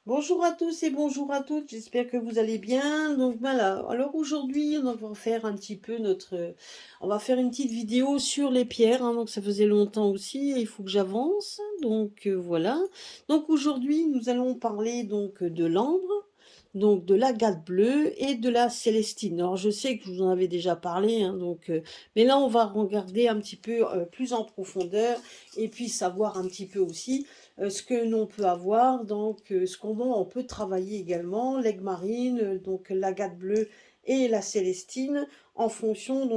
Bonjour à tous et bonjour à toutes, j'espère que vous allez bien. Donc voilà, alors aujourd'hui on va faire un petit peu on va faire une petite vidéo sur les pierres, hein, donc ça faisait longtemps aussi et il faut que j'avance. Donc voilà, donc aujourd'hui nous allons parler donc de l'ambre, donc de l'agate bleue et de la célestine. Alors je sais que je vous en avais déjà parlé, hein, mais là on va regarder un petit peu plus en profondeur et puis savoir un petit peu aussi ce que l'on peut avoir, ce qu'on on peut travailler également, l'aigle marine, donc l'agate bleue et la célestine, en fonction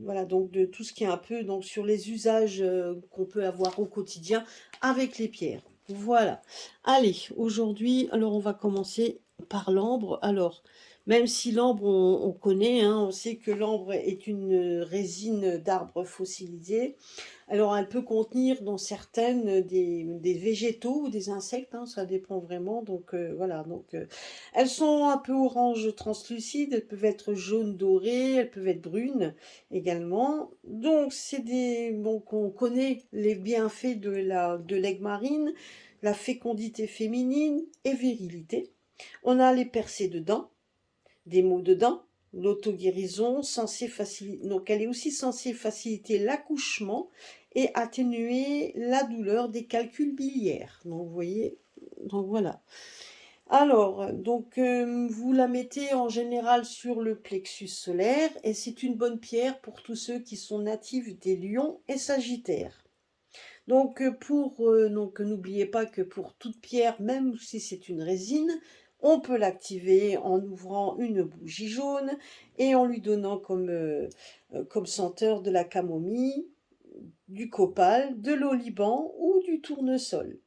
voilà, donc de tout ce qui est un peu donc, sur les usages qu'on peut avoir au quotidien avec les pierres. Voilà. Allez, aujourd'hui, alors on va commencer par l'ambre. Alors, même si l'ambre, on connaît, hein, on sait que l'ambre est une résine d'arbre fossilisé. Alors, elle peut contenir dans certaines des végétaux ou des insectes, hein, ça dépend vraiment. Voilà. Elles sont un peu orange translucide, elles peuvent être jaunes dorées, elles peuvent être brunes également. Donc, on connaît les bienfaits de l'aigle marine, la fécondité féminine et virilité. On a les percées de dents, des maux de dents, l'auto-guérison, donc elle est aussi censée faciliter l'accouchement et atténuer la douleur des calculs biliaires. Donc vous voyez, donc voilà. Alors, vous la mettez en général sur le plexus solaire et c'est une bonne pierre pour tous ceux qui sont natifs des lions et sagittaires. Donc n'oubliez pas que pour toute pierre, même si c'est une résine, on peut l'activer en ouvrant une bougie jaune et en lui donnant comme senteur de la camomille, du copal, de l'oliban ou du tournesol.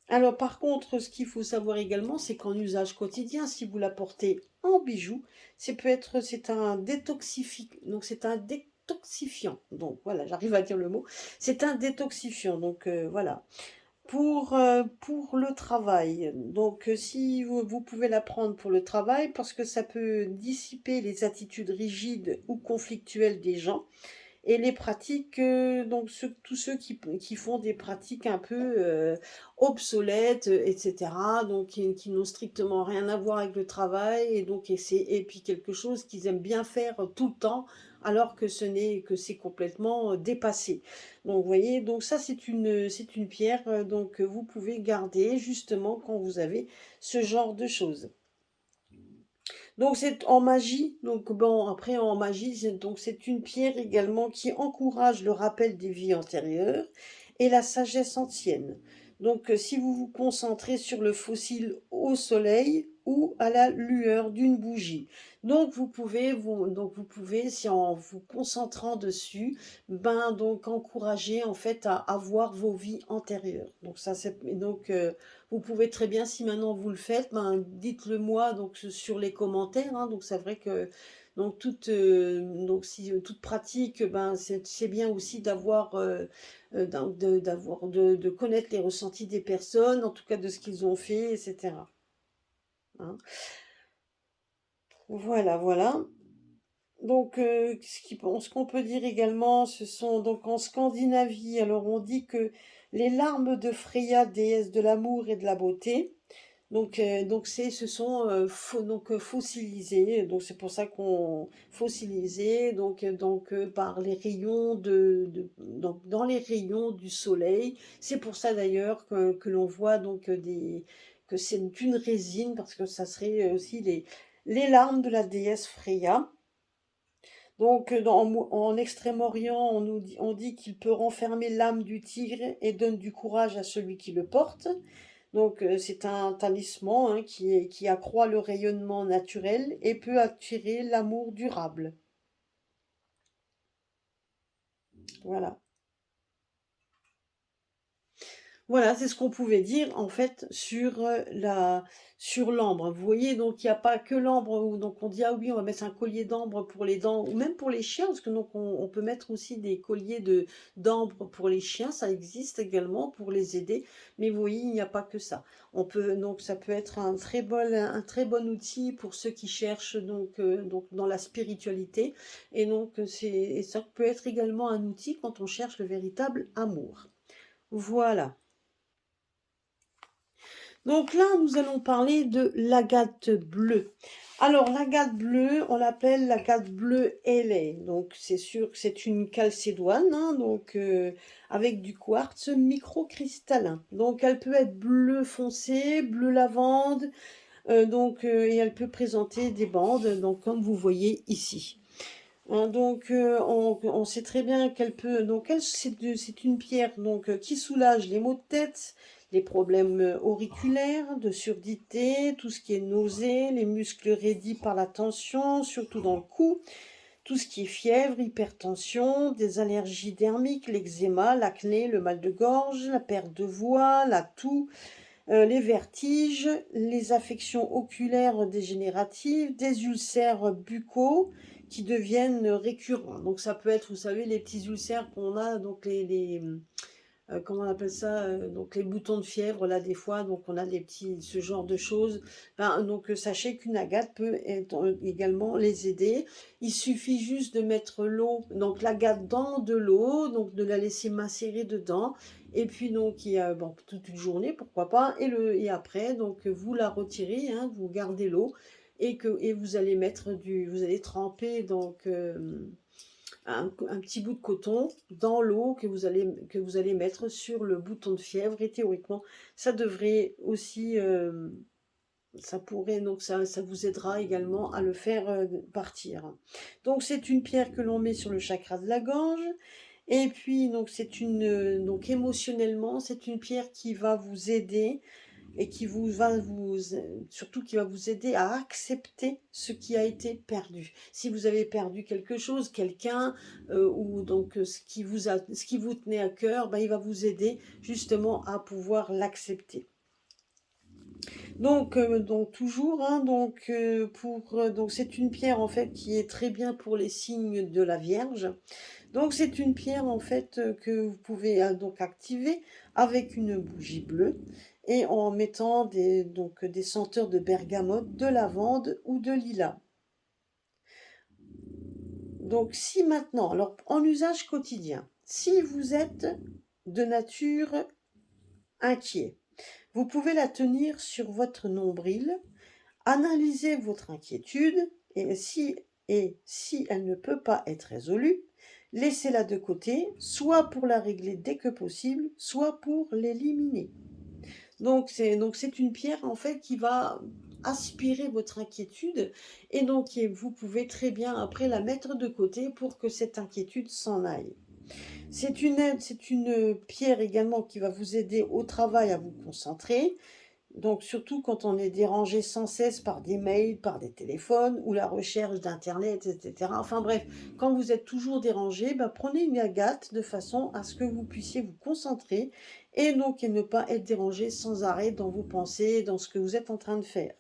Alors par contre, ce qu'il faut savoir également, c'est qu'en usage quotidien, si vous la portez en bijou, c'est un détoxifiant. Donc voilà, j'arrive à dire le mot. C'est un détoxifiant. Voilà. Pour le travail, si vous pouvez la prendre pour le travail, parce que ça peut dissiper les attitudes rigides ou conflictuelles des gens, et les pratiques, tous ceux qui font des pratiques un peu obsolètes, etc., qui n'ont strictement rien à voir avec le travail, et puis quelque chose qu'ils aiment bien faire tout le temps, alors que c'est complètement dépassé. Donc, vous voyez, donc ça, c'est une pierre que vous pouvez garder justement quand vous avez ce genre de choses. Donc c'est en magie, donc bon après en magie, c'est une pierre également qui encourage le rappel des vies antérieures et la sagesse ancienne. Si vous vous concentrez sur le fossile au soleil ou à la lueur d'une bougie. Si en vous concentrant dessus, encourager en fait à avoir vos vies antérieures. Vous pouvez très bien, si maintenant vous le faites, dites-le moi sur les commentaires, hein. Donc c'est vrai que toute pratique, c'est bien aussi de connaître les ressentis des personnes, en tout cas de ce qu'ils ont fait, etc. Hein. Voilà, voilà. Ce qu'on peut dire également, ce sont donc en Scandinavie, alors on dit que les larmes de Freya, déesse de l'amour et de la beauté, ce sont fossilisés, donc c'est pour ça qu'on fossilisé par les rayons dans les rayons du soleil. C'est pour ça d'ailleurs que l'on voit que c'est une résine parce que ça serait aussi les larmes de la déesse Freya. En Extrême-Orient, on dit qu'il peut renfermer l'âme du tigre et donne du courage à celui qui le porte. C'est un talisman, hein, qui accroît le rayonnement naturel et peut attirer l'amour durable. Voilà. Voilà, c'est ce qu'on pouvait dire en fait sur l'ambre. Vous voyez, donc il n'y a pas que l'ambre où donc on dit ah oui, on va mettre un collier d'ambre pour les dents ou même pour les chiens parce que on peut mettre aussi des colliers de d'ambre pour les chiens, ça existe également pour les aider. Mais vous voyez, il n'y a pas que ça. Ça peut être un très bon outil pour ceux qui cherchent dans la spiritualité et ça peut être également un outil quand on cherche le véritable amour. Voilà. Donc là, nous allons parler de l'agate bleue. Alors, l'agate bleue, on l'appelle l'agate bleue ailée. Donc, c'est sûr que c'est une chalcédoine, hein, donc avec du quartz microcristallin. Donc, elle peut être bleu foncé, bleu lavande, et elle peut présenter des bandes, donc comme vous voyez ici. Hein, donc, on sait très bien qu'elle peut. Donc, c'est une pierre qui soulage les maux de tête, les problèmes auriculaires, de surdité, tout ce qui est nausée, les muscles raidis par la tension, surtout dans le cou, tout ce qui est fièvre, hypertension, des allergies dermiques, l'eczéma, l'acné, le mal de gorge, la perte de voix, la toux, les vertiges, les affections oculaires dégénératives, des ulcères buccaux qui deviennent récurrents. Donc ça peut être, vous savez, les petits ulcères qu'on a, donc comment on appelle ça, donc les boutons de fièvre là des fois, donc on a des petits, ce genre de choses. Ben, donc sachez qu'une agate peut également les aider. Il suffit juste de mettre l'eau, donc l'agate dans de l'eau, donc de la laisser macérer dedans. Et puis donc il y a bon, toute une journée, pourquoi pas, et après donc vous la retirez, hein, vous gardez l'eau et vous allez vous allez tremper un petit bout de coton dans l'eau que vous allez mettre sur le bouton de fièvre, et théoriquement ça devrait aussi ça pourrait donc ça vous aidera également à le faire partir. Donc c'est une pierre que l'on met sur le chakra de la gorge. Et puis donc c'est donc émotionnellement c'est une pierre qui va vous aider et surtout qui va vous aider à accepter ce qui a été perdu. Si vous avez perdu quelque chose, quelqu'un, ou donc ce qui vous tenait à cœur, ben, il va vous aider justement à pouvoir l'accepter. Donc toujours, hein, donc c'est une pierre en fait qui est très bien pour les signes de la Vierge. Donc c'est une pierre en fait que vous pouvez donc activer avec une bougie bleue et en mettant des senteurs de bergamote, de lavande ou de lilas. Donc si maintenant, alors en usage quotidien, si vous êtes de nature inquiet, vous pouvez la tenir sur votre nombril, analyser votre inquiétude et si elle ne peut pas être résolue, laissez-la de côté, soit pour la régler dès que possible, soit pour l'éliminer. Donc c'est une pierre en fait qui va aspirer votre inquiétude et donc vous pouvez très bien après la mettre de côté pour que cette inquiétude s'en aille. C'est une pierre également qui va vous aider au travail à vous concentrer. Donc surtout quand on est dérangé sans cesse par des mails, par des téléphones ou la recherche d'internet, etc. Enfin bref, quand vous êtes toujours dérangé, ben, prenez une agate de façon à ce que vous puissiez vous concentrer et donc et ne pas être dérangé sans arrêt dans vos pensées, dans ce que vous êtes en train de faire.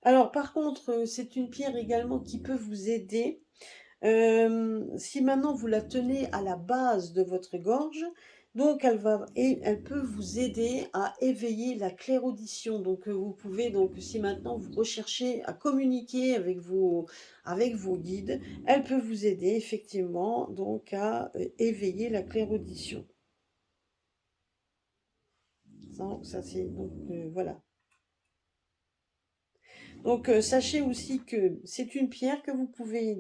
Alors par contre, c'est une pierre également qui peut vous aider. Si maintenant vous la tenez à la base de votre gorge, donc elle peut vous aider à éveiller la clairaudition. Donc vous pouvez donc si maintenant vous recherchez à communiquer avec vos guides, elle peut vous aider effectivement donc à éveiller la clairaudition. Ça c'est donc voilà. Donc sachez aussi que c'est une pierre que vous pouvez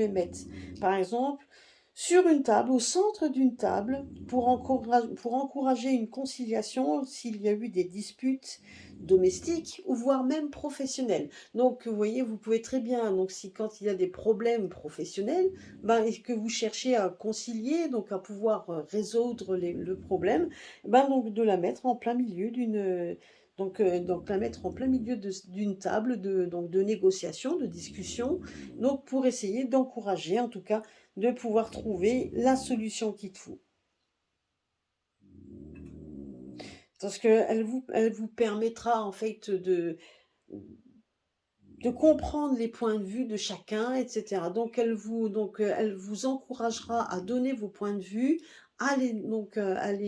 mettre, par exemple, sur une table, au centre d'une table, pour encourager une conciliation s'il y a eu des disputes domestiques ou voire même professionnelles. Donc vous voyez, vous pouvez très bien, donc si quand il y a des problèmes professionnels, ben, et que vous cherchez à concilier, donc à pouvoir résoudre le problème, ben, donc de la mettre en plein milieu donc la mettre en plein milieu d'une table de négociation, de discussion, donc pour essayer d'encourager, en tout cas, de pouvoir trouver la solution qu'il te faut. Parce qu'elle vous permettra en fait de comprendre les points de vue de chacun, etc. Donc elle vous encouragera à donner vos points de vue,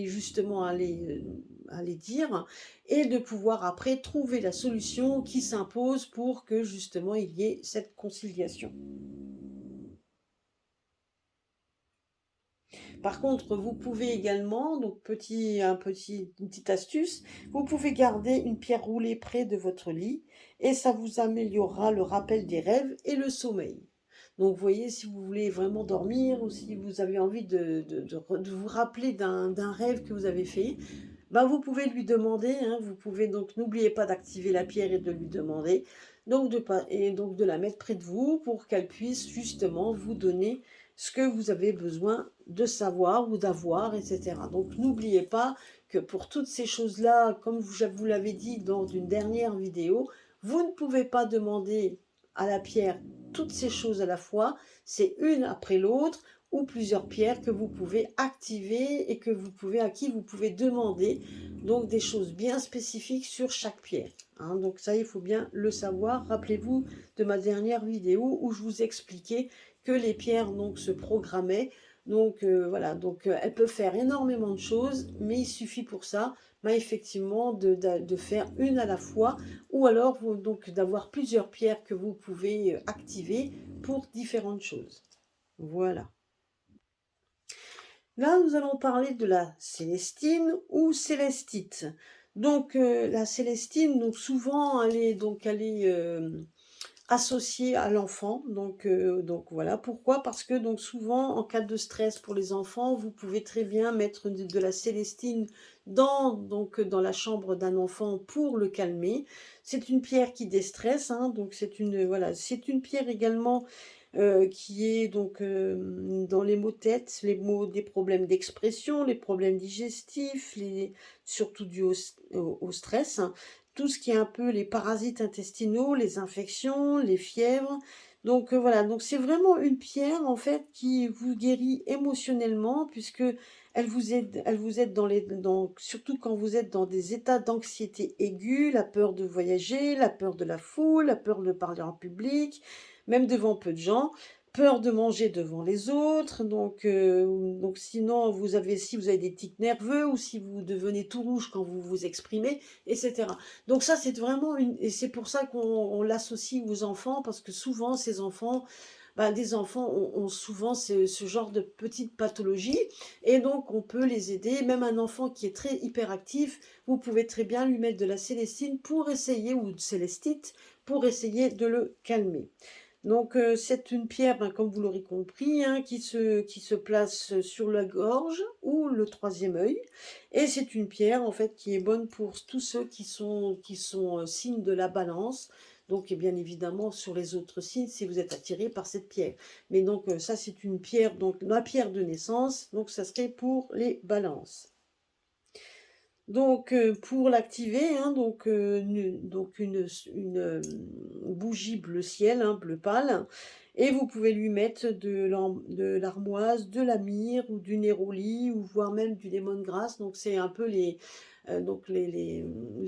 justement à les dire, et de pouvoir après trouver la solution qui s'impose pour que justement il y ait cette conciliation. Par contre, vous pouvez également, donc une petite astuce, vous pouvez garder une pierre roulée près de votre lit et ça vous améliorera le rappel des rêves et le sommeil. Donc, vous voyez, si vous voulez vraiment dormir ou si vous avez envie de vous rappeler d'un rêve que vous avez fait, ben vous pouvez lui demander, hein, vous pouvez donc, n'oubliez pas d'activer la pierre et de lui demander, donc de la mettre près de vous pour qu'elle puisse justement vous donner ce que vous avez besoin de savoir ou d'avoir, etc. Donc n'oubliez pas que pour toutes ces choses-là, comme vous l'avez dit dans une dernière vidéo, vous ne pouvez pas demander à la pierre toutes ces choses à la fois, c'est une après l'autre, ou plusieurs pierres que vous pouvez activer et à qui vous pouvez demander donc des choses bien spécifiques sur chaque pierre. Hein. Donc ça, il faut bien le savoir. Rappelez-vous de ma dernière vidéo où je vous expliquais que les pierres donc se programmaient. Donc voilà, donc elles peuvent faire énormément de choses, mais il suffit pour ça, effectivement, de faire une à la fois, ou alors donc d'avoir plusieurs pierres que vous pouvez activer pour différentes choses. Voilà. Là, nous allons parler de la célestine ou célestite. Donc, la célestine, donc souvent, elle est associée à l'enfant. Donc voilà. Pourquoi? Parce que donc souvent, en cas de stress pour les enfants, vous pouvez très bien mettre de la célestine dans la chambre d'un enfant pour le calmer. C'est une pierre qui déstresse, hein, donc c'est une pierre également qui est donc dans les maux de tête, des problèmes d'expression, les problèmes digestifs, surtout dus au stress, hein. Tout ce qui est un peu les parasites intestinaux, les infections, les fièvres. Donc voilà, donc c'est vraiment une pierre en fait qui vous guérit émotionnellement puisque elle vous aide surtout quand vous êtes dans des états d'anxiété aiguë, la peur de voyager, la peur de la foule, la peur de parler en public, même devant peu de gens, peur de manger devant les autres, donc sinon si vous avez des tics nerveux ou si vous devenez tout rouge quand vous vous exprimez, etc. Donc ça c'est vraiment et c'est pour ça qu'on l'associe aux enfants, parce que souvent ces enfants, des enfants ont souvent ce genre de petites pathologies, et donc on peut les aider. Même un enfant qui est très hyperactif, vous pouvez très bien lui mettre de la célestine pour essayer, ou de célestite, pour essayer de le calmer. Donc c'est une pierre, comme vous l'aurez compris, hein, qui se place sur la gorge ou le troisième œil. Et c'est une pierre en fait qui est bonne pour tous ceux qui sont signes de la balance. Donc et bien évidemment sur les autres signes si vous êtes attiré par cette pierre. Mais donc ça c'est une pierre, donc la pierre de naissance, donc ça serait pour les balances. Donc, pour l'activer, hein, une bougie bleu ciel, hein, bleu pâle, et vous pouvez lui mettre de l'armoise, de la myrrhe ou du néroli, ou voire même du lemongrass. Donc, c'est un peu les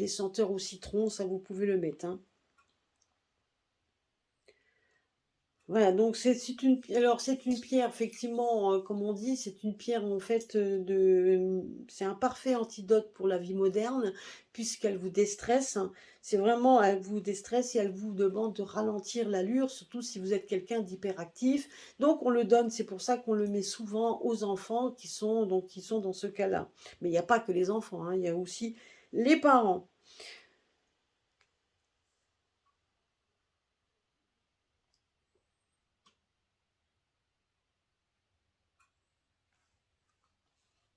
senteurs au citron, ça vous pouvez le mettre. Hein. Voilà, donc c'est une pierre effectivement, comme on dit, c'est une pierre en fait c'est un parfait antidote pour la vie moderne puisqu'elle vous déstresse. C'est vraiment, elle vous déstresse et elle vous demande de ralentir l'allure, surtout si vous êtes quelqu'un d'hyperactif. Donc on le donne, c'est pour ça qu'on le met souvent aux enfants qui sont dans ce cas-là. Mais il n'y a pas que les enfants, hein, il y a aussi les parents.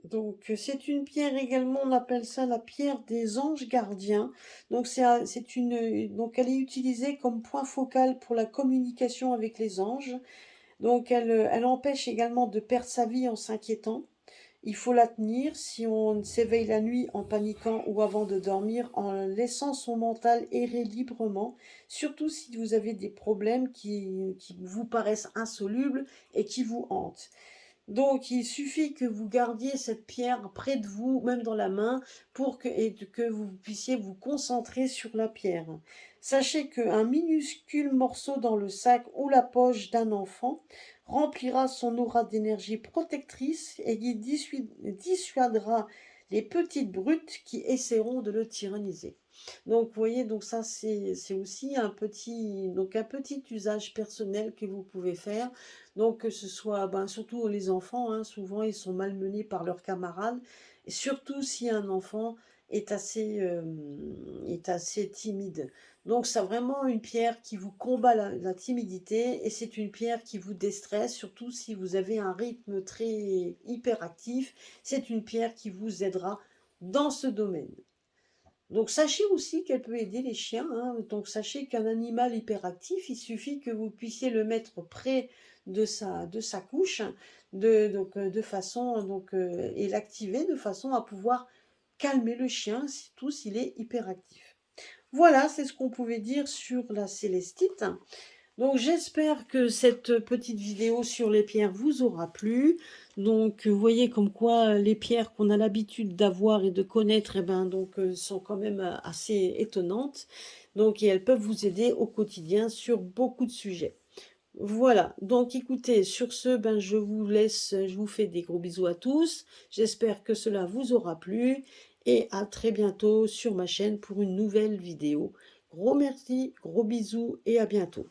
Donc, c'est une pierre également, on appelle ça la pierre des anges gardiens. Donc, donc elle est utilisée comme point focal pour la communication avec les anges. Donc, elle empêche également de perdre sa vie en s'inquiétant. Il faut la tenir si on s'éveille la nuit en paniquant ou avant de dormir, en laissant son mental errer librement, surtout si vous avez des problèmes qui vous paraissent insolubles et qui vous hantent. Donc, il suffit que vous gardiez cette pierre près de vous, même dans la main, et que vous puissiez vous concentrer sur la pierre. Sachez qu'un minuscule morceau dans le sac ou la poche d'un enfant remplira son aura d'énergie protectrice et qui dissuadera les petites brutes qui essaieront de le tyranniser. Donc, vous voyez, donc ça, c'est aussi un petit usage personnel que vous pouvez faire. Donc, que ce soit, ben, surtout les enfants, hein, souvent, ils sont malmenés par leurs camarades. Et surtout si un enfant est assez timide. Donc, c'est vraiment une pierre qui vous combat la timidité et c'est une pierre qui vous déstresse, surtout si vous avez un rythme très hyperactif. C'est une pierre qui vous aidera dans ce domaine. Donc sachez aussi qu'elle peut aider les chiens, hein. Donc sachez qu'un animal hyperactif, il suffit que vous puissiez le mettre près de sa couche, de façon et l'activer de façon à pouvoir calmer le chien, surtout s'il est hyperactif. Voilà, c'est ce qu'on pouvait dire sur la célestite. Donc j'espère que cette petite vidéo sur les pierres vous aura plu. Donc vous voyez comme quoi les pierres qu'on a l'habitude d'avoir et de connaître, sont quand même assez étonnantes. Donc et elles peuvent vous aider au quotidien sur beaucoup de sujets. Voilà, donc écoutez, sur ce, ben, je vous laisse, je vous fais des gros bisous à tous. J'espère que cela vous aura plu et à très bientôt sur ma chaîne pour une nouvelle vidéo. Gros merci, gros bisous et à bientôt.